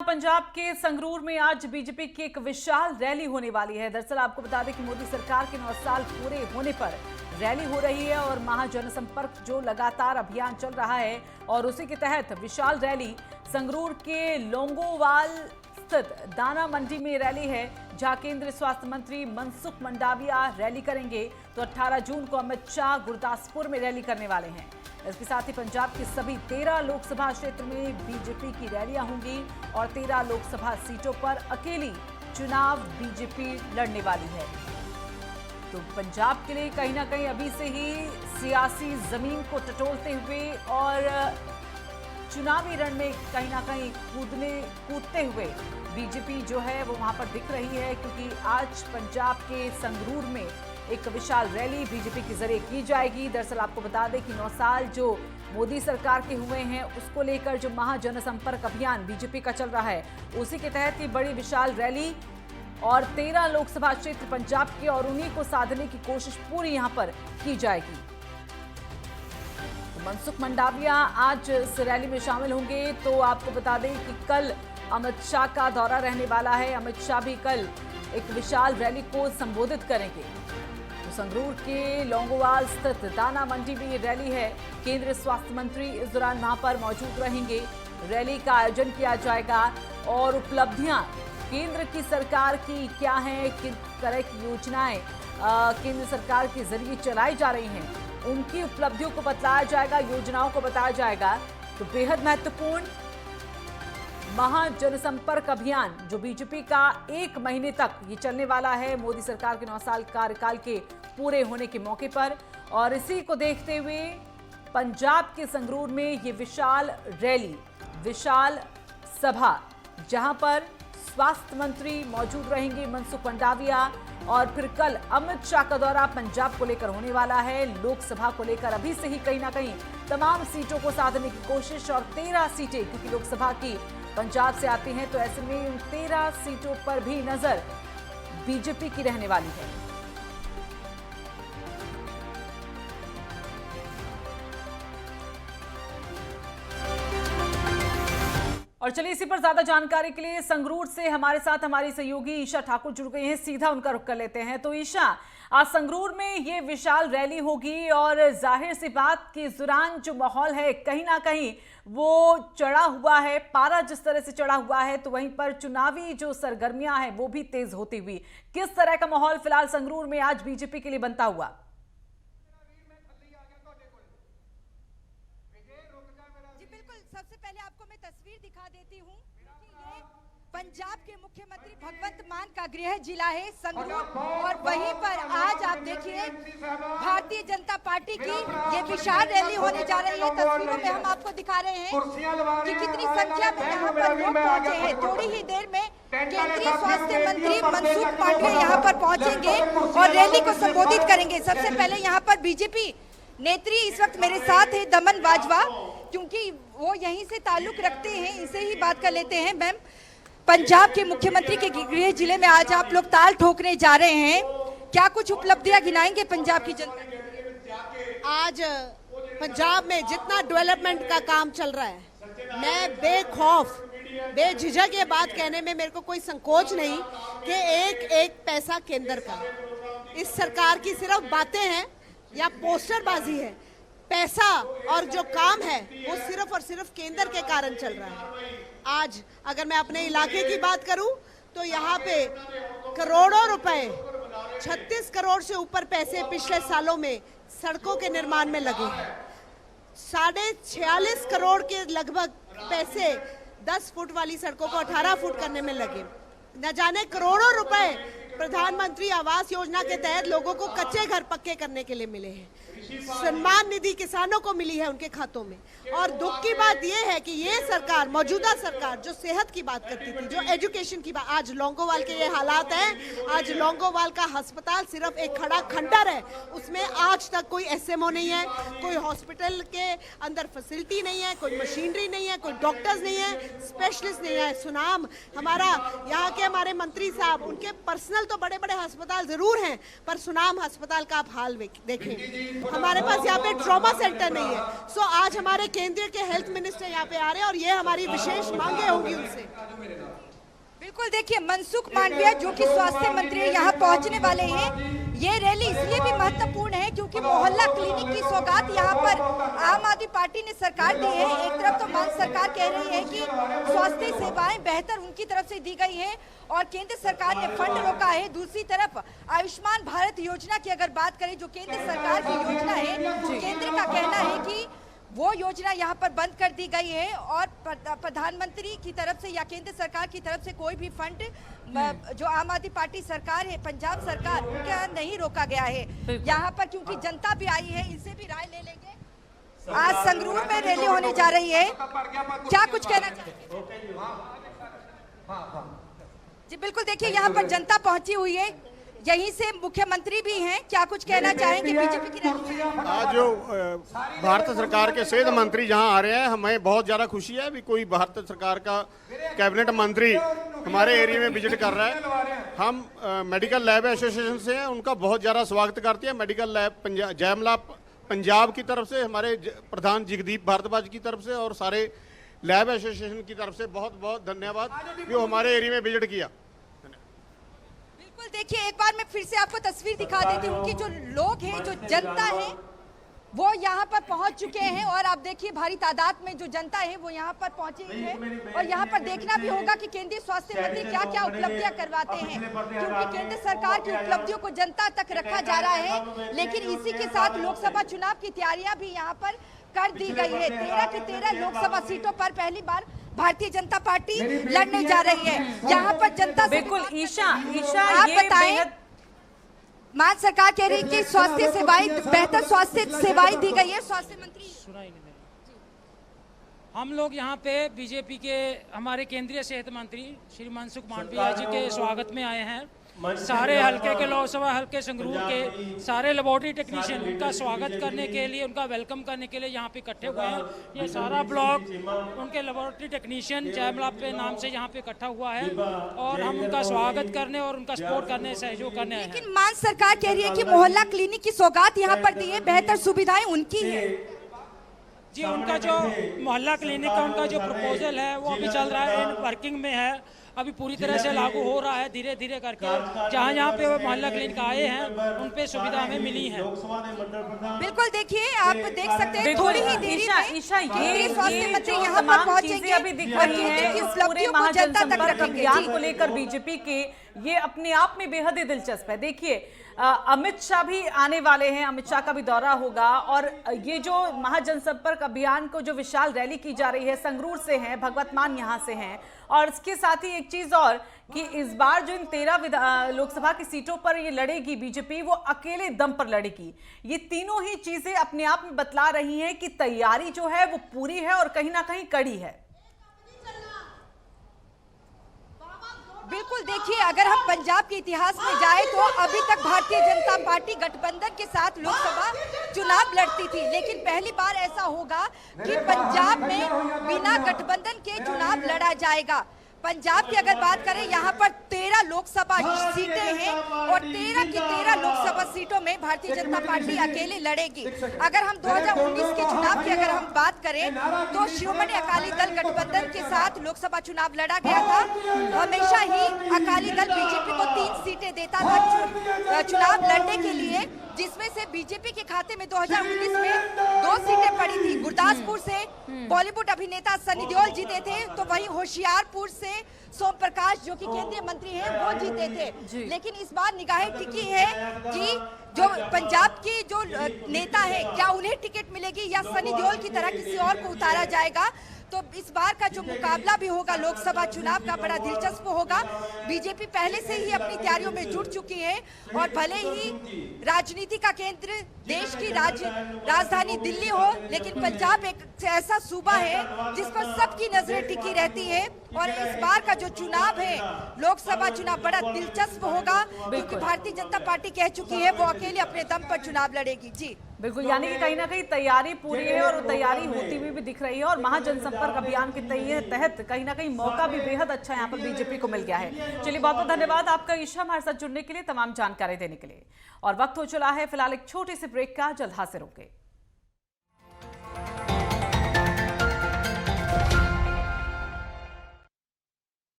पंजाब के संगरूर में आज बीजेपी की एक विशाल रैली होने वाली है। दरअसल आपको बता दें कि मोदी सरकार के 9 साल पूरे होने पर रैली हो रही है और महाजनसंपर्क जो लगातार अभियान चल रहा है और उसी के तहत विशाल रैली संगरूर के लोंगोवाल स्थित दाना मंडी में रैली है, जहां केंद्रीय स्वास्थ्य मंत्री मनसुख मंडाविया रैली करेंगे। तो 18 जून को अमित शाह गुरदासपुर में रैली करने वाले हैं। इसके साथ ही पंजाब के सभी 13 लोकसभा क्षेत्र में बीजेपी की रैलियां होंगी और 13 लोकसभा सीटों पर अकेली चुनाव बीजेपी लड़ने वाली है। तो पंजाब के लिए कहीं ना कहीं अभी से ही सियासी जमीन को टटोलते हुए और चुनावी रण में कहीं ना कहीं कूदते हुए बीजेपी जो है वो वहां पर दिख रही है, क्योंकि आज पंजाब के संगरूर में एक विशाल रैली बीजेपी के जरिए की जाएगी। दरअसल आपको बता दें कि 9 साल जो मोदी सरकार के हुए हैं उसको लेकर जो महाजनसंपर्क अभियान बीजेपी का चल रहा है, उसी के तहत ये बड़ी विशाल रैली और 13 लोकसभा क्षेत्र पंजाब के और उन्हीं को साधने की कोशिश पूरी यहां पर की जाएगी। तो मनसुख मंडाविया आज इस रैली में शामिल होंगे। तो आपको बता दें कि कल अमित शाह का दौरा रहने वाला है। अमित शाह भी कल एक विशाल रैली को संबोधित करेंगे। तो संगरूर के लोंगोवाल स्थित दाना मंडी में ये रैली है। केंद्रीय स्वास्थ्य मंत्री इस दौरान वहां पर मौजूद रहेंगे। रैली का आयोजन किया जाएगा और उपलब्धियां केंद्र की सरकार की क्या है, किस तरह की योजनाएं केंद्र सरकार के जरिए चलाई जा रही हैं, उनकी उपलब्धियों को बताया जाएगा, योजनाओं को बताया जाएगा। तो बेहद महत्वपूर्ण महाजनसंपर्क अभियान जो बीजेपी का 1 महीने तक ये चलने वाला है, मोदी सरकार के 9 साल कार्यकाल के पूरे होने के मौके पर। और इसी को देखते हुए पंजाब के संगरूर में ये विशाल रैली, विशाल सभा, जहां पर स्वास्थ्य मंत्री मौजूद रहेंगे मनसुख मंडाविया, और फिर कल अमित शाह का दौरा पंजाब को लेकर होने वाला है। लोकसभा को लेकर अभी से ही कहीं ना कहीं तमाम सीटों को साधने की कोशिश, और 13 सीटें क्योंकि लोकसभा की पंजाब से आती हैं, तो ऐसे में उन 13 सीटों पर भी नजर बीजेपी की रहने वाली है। और चलिए इसी पर ज्यादा जानकारी के लिए संगरूर से हमारे साथ हमारी सहयोगी ईशा ठाकुर जुड़ गई हैं। सीधा उनका रुख कर लेते हैं। तो ईशा, आज संगरूर में ये विशाल रैली होगी और जाहिर सी बात कि इस दौरान जो माहौल है कहीं ना कहीं वो चढ़ा हुआ है, पारा जिस तरह से चढ़ा हुआ है, तो वहीं पर चुनावी जो सरगर्मियां हैं वो भी तेज होती हुई, किस तरह का माहौल फिलहाल संगरूर में आज बीजेपी के लिए बनता हुआ? सबसे पहले आपको मैं तस्वीर दिखा देती हूँ। ये पंजाब के मुख्यमंत्री भगवंत मान का गृह जिला है संगरूर, और वहीं पर आज आप देखिए भारतीय जनता पार्टी की ये विशाल रैली होने जा रही है। तस्वीरों में हम आपको दिखा रहे हैं कि कितनी संख्या में यहाँ पर लोग पहुंचे हैं। थोड़ी ही देर में केंद्रीय स्वास्थ्य मंत्री मनसुख मांडविया यहाँ पर पहुंचेंगे और रैली को संबोधित करेंगे। सबसे पहले यहाँ पर बीजेपी नेत्री इस वक्त मेरे साथ है दमन बाजवा, क्योंकि वो यहीं से ताल्लुक रखते हैं, इनसे ही बात कर लेते हैं। मैम, पंजाब के मुख्यमंत्री के गृह जिले में आज आप लोग ताल ठोकने जा रहे हैं, क्या कुछ उपलब्धियां गिनाएंगे पंजाब की जनता? आज पंजाब में जितना डेवलपमेंट का काम चल रहा है, मैं बेखौफ बेझिझक ये बात कहने में मेरे को कोई संकोच नहीं कि एक एक पैसा केंद्र का, इस सरकार की सिर्फ बातें हैं या पोस्टरबाजी है। पैसा और जो काम है वो सिर्फ और सिर्फ केंद्र के कारण चल रहा है। आज अगर मैं अपने इलाके की बात करूं तो यहाँ पे करोड़ों रुपए, 36 करोड़ से ऊपर पैसे पिछले सालों में सड़कों के निर्माण में लगे हैं। 46.5 करोड़ के लगभग पैसे 10 फुट वाली सड़कों को 18 फुट करने में लगे। न जाने करोड़ों रुपए प्रधानमंत्री आवास योजना के तहत लोगों को कच्चे घर पक्के करने के लिए मिले हैं। सम्मान निधि किसानों को मिली है उनके खातों में। और दुख की बात यह है कि ये सरकार, मौजूदा सरकार, जो सेहत की बात करती थी, जो एजुकेशन की बात, आज लोंगोवाल के ये हालात हैं। आज लोंगोवाल का अस्पताल सिर्फ एक खड़ा खंडर है, उसमें आज तक कोई एसएमओ नहीं है, कोई हॉस्पिटल के अंदर फैसिलिटी नहीं है, कोई मशीनरी नहीं है, कोई डॉक्टर्स नहीं है, स्पेशलिस्ट नहीं है। सुनाम हमारा यहाँ के हमारे मंत्री साहब, उनके पर्सनल तो बड़े बड़े अस्पताल जरूर हैं, पर सुनाम अस्पताल का आप हाल देखें। हमारे पास यहाँ पे ट्रॉमा सेंटर नहीं है। सो आज हमारे केंद्रीय के हेल्थ मिनिस्टर यहाँ पे आ रहे हैं और ये हमारी विशेष मांगे होंगी उनसे। बिल्कुल, देखिए मनसुख मांडविया जो कि स्वास्थ्य मंत्री यहाँ पहुंचने वाले हैं। ये रैली इसलिए भी महत्वपूर्ण है क्योंकि मोहल्ला क्लिनिक की सौगात यहाँ पर आम आदमी पार्टी ने सरकार दी है। एक तरफ तो मान सरकार कह रही है कि स्वास्थ्य सेवाएं बेहतर उनकी तरफ से दी गई है और केंद्र सरकार ने फंड रोका है। दूसरी तरफ आयुष्मान भारत योजना की अगर बात करें, जो केंद्र सरकार की योजना है, केंद्र का कहना है कि वो योजना यहाँ पर बंद कर दी गई है और प्रधानमंत्री की तरफ से या केंद्र सरकार की तरफ से कोई भी फंड जो आम आदमी पार्टी सरकार है, पंजाब सरकार, उनका नहीं रोका गया है यहाँ पर, क्योंकि जनता भी आई है, इनसे भी राय ले लेंगे। आज संगरूर में रैली होने जा रही है, क्या कुछ कहना चाहेंगे? जी बिल्कुल, देखिए यहाँ पर जनता पहुंची हुई है, यहीं से मुख्यमंत्री भी हैं, क्या कुछ कहना चाहेंगे बीजेपी की रैली? आज जो भारत सरकार के सेहत मंत्री जहां आ रहे हैं, हमें बहुत ज़्यादा खुशी है भी कोई भारत सरकार का कैबिनेट मंत्री हमारे एरिया में विजिट कर रहा है। हम मेडिकल लैब एसोसिएशन से हैं, उनका बहुत ज़्यादा स्वागत करते हैं। मेडिकल लैब जयमला पंजाब की तरफ से, हमारे प्रधान जगदीप भारद्वाज की तरफ से और सारे लैब एसोसिएशन की तरफ से बहुत बहुत धन्यवाद जो हमारे एरिया में विजिट किया। देखिए एक बार मैं फिर से आपको तस्वीर दिखा देती हूँ कि जो लोग हैं, जो जनता है, वो यहाँ पर पहुँच चुके हैं और आप देखिए भारी तादाद में जो जनता है वो यहाँ पर पहुंची है और यहाँ पर देखना भी होगा कि केंद्रीय स्वास्थ्य मंत्री क्या क्या उपलब्धियां करवाते हैं, क्योंकि केंद्र सरकार की उपलब्धियों को जनता तक रखा जा रहा है। लेकिन इसी के साथ लोकसभा चुनाव की तैयारियां भी यहाँ पर कर दी गई है। 13 की 13 लोकसभा सीटों पर पहली बार भारतीय जनता पार्टी लड़ने जा रही है। यहाँ पर जनता बिल्कुल ईशा आप बताएं, मान सरकार कह रही है कि स्वास्थ्य सेवाएं, बेहतर स्वास्थ्य सेवाएं दी गई है। स्वास्थ्य मंत्री, हम लोग यहाँ पे बीजेपी के हमारे केंद्रीय सेहत मंत्री श्री मनसुख मांडविया जी के स्वागत में आए हैं। सारे हल्के के लोकसभा हल्के संगरूर के सारे लेबोरेटरी टेक्नीशियन उनका स्वागत करने के लिए, उनका वेलकम करने के लिए यहाँ पे इकट्ठे हुए हैं। ये सारा ब्लॉक उनके लेबोरेटरी टेक्नीशियन जयमला पे नाम से यहाँ पे इकट्ठा हुआ है और हम उनका स्वागत करने और उनका सपोर्ट करने, सहयोग करने आए हैं। लेकिन मान सरकार कह रही है कि मोहल्ला क्लिनिक की सौगात यहाँ पर दी है, बेहतर सुविधाएं उनकी है। जी, उनका जो मोहल्ला क्लिनिक का उनका जो प्रपोजल है वो अभी चल रहा है, वर्किंग में है, अभी पूरी तरह से लागू हो रहा है धीरे धीरे करके। जहाँ जहाँ पे वो मोहल्ला क्लिनिक आए हैं उन पे सुविधा हमें मिली है। बिल्कुल, देखिए आप देख सकते हैं थोड़ी ही देरी में ईशा ये स्वास्थ्य मंत्री जो यहाँ पर तमाम पहुंचेंगे चीजें अभी दिख रही हैं इस पूरे महाजनसंपर्क अभियान को लेकर बीजेपी के, ये अपने आप में बेहद ही दिलचस्प है। देखिए अमित शाह भी आने वाले हैं, अमित शाह का भी दौरा होगा और ये जो महाजनसंपर्क अभियान को जो विशाल रैली की जा रही है, संगरूर से है, भगवत मान यहाँ से हैं और इसके साथ ही एक चीज और कि इस बार जो इन 13 लोकसभा की सीटों पर ये लड़ेगी बीजेपी, वो अकेले दम पर लड़ेगी। ये तीनों ही चीजें अपने आप में बतला रही हैं कि तैयारी जो है वो पूरी है और कहीं ना कहीं कड़ी है। बिल्कुल, देखिए अगर हम पंजाब के इतिहास में जाए तो अभी तक भारतीय जनता पार्टी गठबंधन के साथ लोकसभा चुनाव लड़ती थी, लेकिन पहली बार ऐसा होगा कि पंजाब में बिना गठबंधन के चुनाव लड़ा जाएगा। पंजाब की अगर बात करें, यहाँ पर 13 लोकसभा सीटें हैं और 13 की 13 लोकसभा सीटों में भारतीय जनता पार्टी अकेले लड़ेगी। अगर हम 2019 के चुनाव की अगर हम बात करें तो शिरोमणि अकाली दल गठबंधन के साथ लोकसभा चुनाव लड़ा गया था। हमेशा ही अकाली दल बीजेपी को 3 सीटें देता था चुनाव लड़ने के लिए, जिसमें से बीजेपी के खाते में 2019 में 2 सीटें पड़ी थी। गुरदासपुर से बॉलीवुड अभिनेता सनी देओल जीते थे, तो वहीं होशियारपुर से सोम प्रकाश जो कि केंद्रीय मंत्री हैं वो जीते थे। लेकिन इस बार निगाहें टिकी है कि जो पंजाब के जो नेता है, क्या उन्हें टिकट मिलेगी या सनी देओल की तरह किसी और को उतारा जाएगा। तो इस बार का जो मुकाबला भी होगा लोकसभा चुनाव का, बड़ा दिलचस्प होगा। बीजेपी पहले से ही अपनी तैयारियों में जुट चुकी है और भले ही राजनीति का केंद्र देश की राजधानी दिल्ली हो, लेकिन पंजाब एक ऐसा सूबा है जिस पर सबकी नजरें टिकी रहती है और इस बार का जो चुनाव है, लोकसभा चुनाव, बड़ा दिलचस्प होगा क्योंकि भारतीय जनता पार्टी कह चुकी है वो अकेले अपने दम पर चुनाव लड़ेगी। जी बिल्कुल, यानी कि कहीं ना कहीं तैयारी पूरी है और तैयारी होती हुई भी दिख रही है और महाजनसंपर्क अभियान के तहत कहीं ना कहीं मौका भी बेहद अच्छा यहाँ पर बीजेपी को मिल गया है। चलिए, बहुत बहुत धन्यवाद आपका ईशा, हमारे साथ जुड़ने के लिए, तमाम जानकारी देने के लिए। और वक्त हो चला है फिलहाल एक छोटे से ब्रेक का, जल्द हाजिर होंगे।